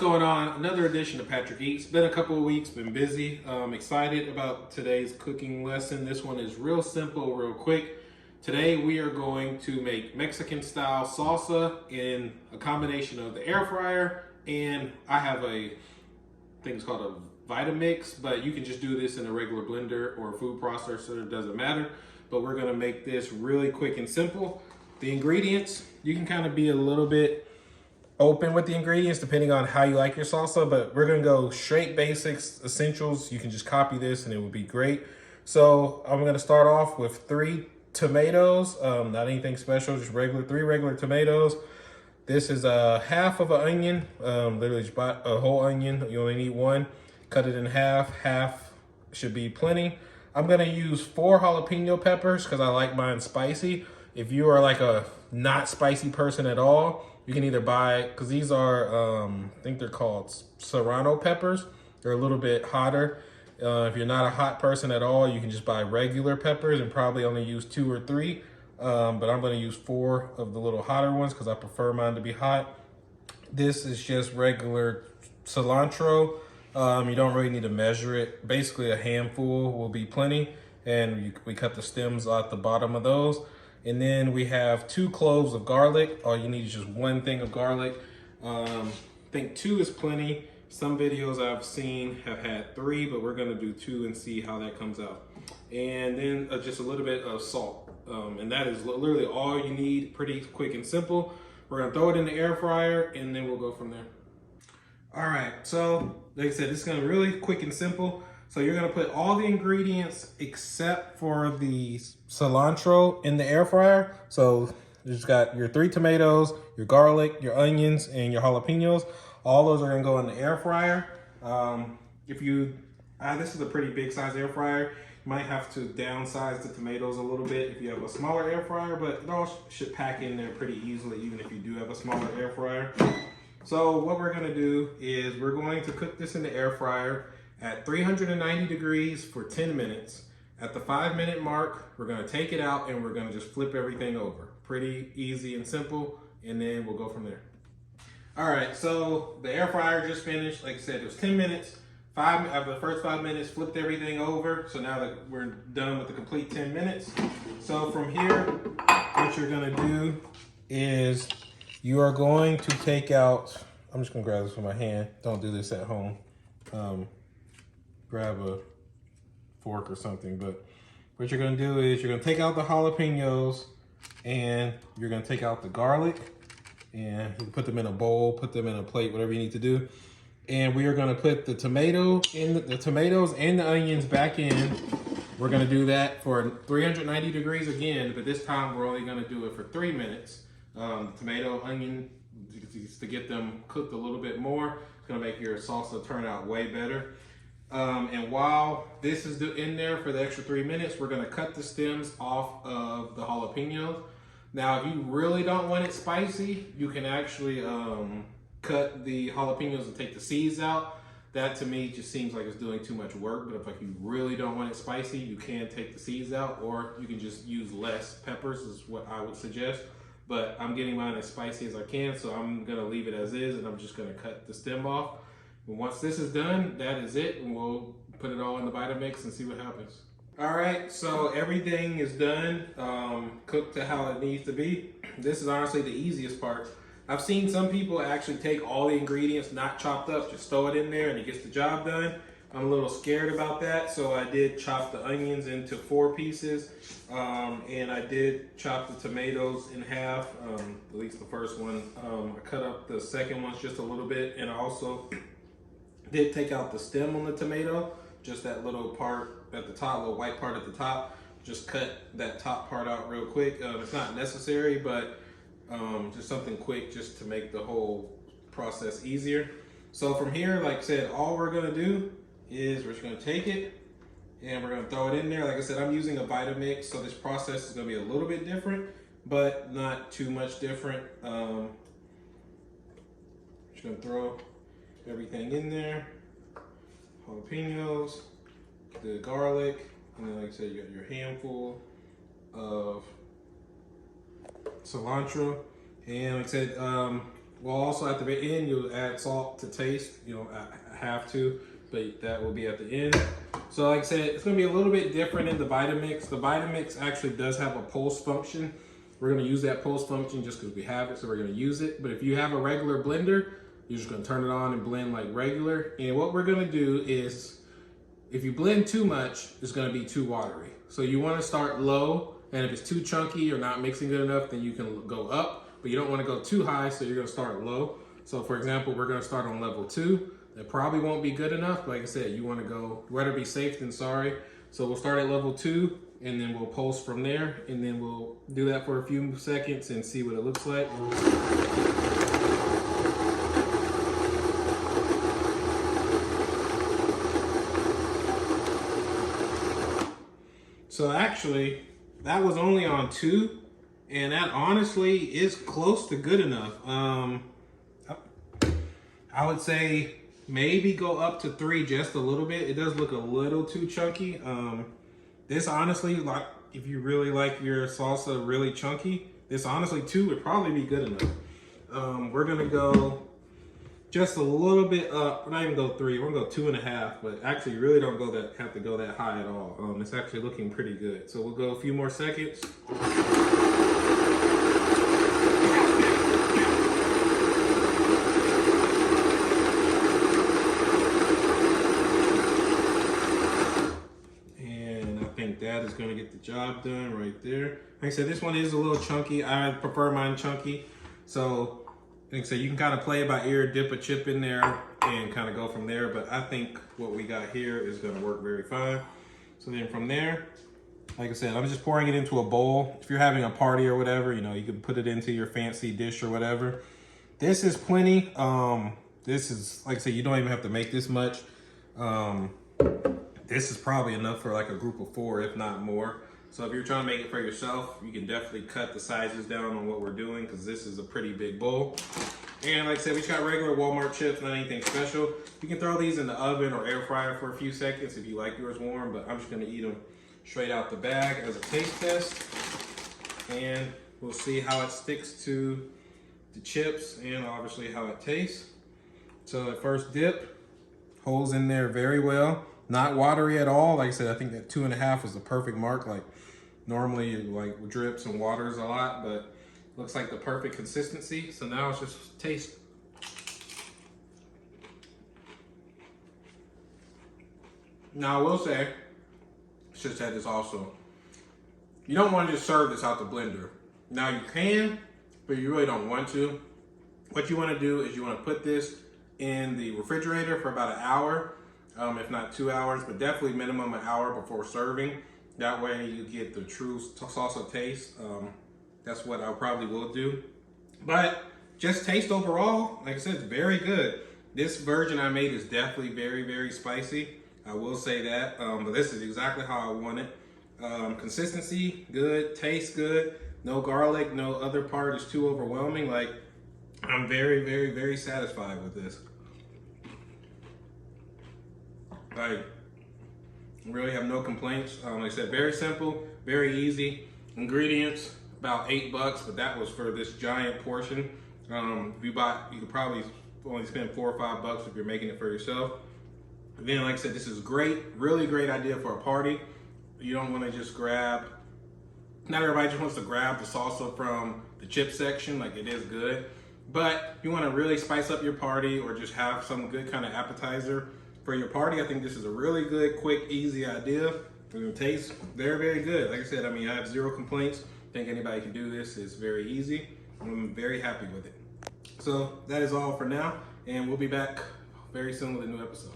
going on? Another edition of Patrick Eats. Been a couple of weeks, been busy. Excited about today's cooking lesson. This one is real simple, real quick. Today we are going to make Mexican style salsa in a combination of the air fryer, and I have a thing it's called a Vitamix, but you can just do this in a regular blender or a food processor, it doesn't matter. But we're gonna make this really quick and simple. The ingredients, you can kind of be a little bit open with the ingredients depending on how you like your salsa, but we're gonna go straight basics, essentials. You can just copy this and it will be great. So I'm gonna start off with 3 tomatoes, not anything special, just three regular tomatoes. This is a half of an onion, literally just buy a whole onion. You only need 1. Cut it in half should be plenty. I'm gonna use 4 jalapeno peppers because I like mine spicy. If you are like a not spicy person at all, you can either buy, because these are, I think they're called serrano peppers. They're a little bit hotter. If you're not a hot person at all, you can just buy regular peppers and probably only use 2 or 3. But I'm gonna use 4 of the little hotter ones because I prefer mine to be hot. This is just regular cilantro. You don't really need to measure it. Basically a handful will be plenty. And we cut the stems out the bottom of those. And then we have 2 cloves of garlic. All you need is just 1 thing of garlic. I think 2 is plenty. Some videos I've seen have had 3, but we're gonna do 2 and see how that comes out. And then just a little bit of salt. And that is literally all you need, pretty quick and simple. We're gonna throw it in the air fryer and then we'll go from there. All right, so like I said, this is gonna be really quick and simple. So you're gonna put all the ingredients except for the cilantro in the air fryer. So you just got your 3 tomatoes, your garlic, your onions, and your jalapenos. All those are gonna go in the air fryer. This is a pretty big size air fryer. You might have to downsize the tomatoes a little bit if you have a smaller air fryer, but it all should pack in there pretty easily, even if you do have a smaller air fryer. So what we're gonna do is we're going to cook this in the air fryer at 390 degrees for 10 minutes. At the 5-minute mark, we're gonna take it out and we're gonna just flip everything over. Pretty easy and simple, and then we'll go from there. All right, so the air fryer just finished. Like I said, it was 10 minutes. After the first 5 minutes, flipped everything over. So now that we're done with the complete 10 minutes. So from here, what you're gonna do is you are going to take out, I'm just gonna grab this with my hand. Don't do this at home. Grab a fork or something, but what you're gonna do is you're gonna take out the jalapenos and you're gonna take out the garlic and you can put them in a bowl, put them in a plate, whatever you need to do. And we are gonna put the tomatoes and the onions back in. We're gonna do that for 390 degrees again, but this time we're only gonna do it for 3 minutes. Tomato, onion, just to get them cooked a little bit more. It's gonna make your salsa turn out way better. And while this is in there for the extra 3 minutes, we're gonna cut the stems off of the jalapenos. Now, if you really don't want it spicy, you can actually cut the jalapenos and take the seeds out. That to me just seems like it's doing too much work, but if you really don't want it spicy, you can take the seeds out, or you can just use less peppers is what I would suggest. But I'm getting mine as spicy as I can, so I'm gonna leave it as is and I'm just gonna cut the stem off. And once this is done, that is it, and we'll put it all in the Vitamix and see what happens. All right, so everything is done, cooked to how it needs to be. This is honestly the easiest part. I've seen some people actually take all the ingredients not chopped up, just throw it in there and it gets the job done. I'm a little scared about that, so I did chop the onions into 4 pieces, and I did chop the tomatoes in half, at least the first one. I cut up the second ones just a little bit, and I also did take out the stem on the tomato, just that little part at the top, little white part at the top. Just cut that top part out real quick. It's not necessary, but just something quick just to make the whole process easier. So from here, like I said, all we're gonna do is we're just gonna take it and we're gonna throw it in there. Like I said, I'm using a Vitamix, so this process is gonna be a little bit different, but not too much different. Just gonna throw everything in there. Jalapenos, the garlic, and then like I said, you got your handful of cilantro. And like I said, Well, also at the end, you'll add salt to taste. You don't have to, but that will be at the end. So like I said, it's gonna be a little bit different in the Vitamix. The Vitamix actually does have a pulse function. We're gonna use that pulse function just because we have it, so we're gonna use it. But if you have a regular blender, you're just gonna turn it on and blend like regular. And what we're gonna do is, if you blend too much, it's gonna be too watery. So you wanna start low, and if it's too chunky or not mixing good enough, then you can go up, but you don't wanna go too high, so you're gonna start low. So for example, we're gonna start on level 2. That probably won't be good enough, but like I said, you wanna go, rather be safe than sorry. So we'll start at level 2, and then we'll pulse from there, and then we'll do that for a few seconds and see what it looks like. So actually, that was only on 2, and that honestly is close to good enough. I would say maybe go up to 3 just a little bit. It does look a little too chunky. This honestly, like if you really like your salsa really chunky, this honestly 2 would probably be good enough. We're gonna go just a little bit up. We're not even go 3. We're gonna go 2.5. But actually, you really don't have to go that high at all. It's actually looking pretty good. So we'll go a few more seconds. That is going to get the job done right there. Like I said, this one is a little chunky. I prefer mine chunky. So, like I said, you can kind of play it by ear, dip a chip in there, and kind of go from there. But I think what we got here is going to work very fine. So then from there, like I said, I'm just pouring it into a bowl. If you're having a party or whatever, you know, you can put it into your fancy dish or whatever. This is plenty. This is, like I said, you don't even have to make this much. This is probably enough for like a group of 4, if not more. So if you're trying to make it for yourself, you can definitely cut the sizes down on what we're doing, because this is a pretty big bowl. And like I said, we just got regular Walmart chips, not anything special. You can throw these in the oven or air fryer for a few seconds if you like yours warm, but I'm just gonna eat them straight out the bag as a taste test. And we'll see how it sticks to the chips and obviously how it tastes. So at first dip, holds in there very well. Not watery at all. Like I said, I think that 2.5 was the perfect mark. Like normally like drips and waters a lot, but looks like the perfect consistency. So now it's just taste. Now I will say, should have said this also, you don't want to just serve this out the blender. Now you can, but you really don't want to. What you want to do is you want to put this in the refrigerator for about an hour. If not 2 hours, but definitely minimum an hour before serving. That way you get the true salsa taste. That's what I probably will do. But just taste overall, like I said, it's very good. This version I made is definitely very, very spicy. I will say that, but this is exactly how I want it. Consistency, good, taste good. No garlic, no other part is too overwhelming. Like, I'm very, very, very satisfied with this. Like, really have no complaints. Like I said, very simple, very easy. Ingredients, about $8, but that was for this giant portion. If you bought, you could probably only spend $4 or $5 if you're making it for yourself. Again, like I said, this is great, really great idea for a party. You don't want to just grab, not everybody just wants to grab the salsa from the chip section, like it is good. But if you want to really spice up your party or just have some good kind of appetizer for your party, I think this is a really good, quick, easy idea. It tastes very, very good. Like I said, I mean, I have 0 complaints. I think anybody can do this. It's very easy. I'm very happy with it. So that is all for now, and we'll be back very soon with a new episode.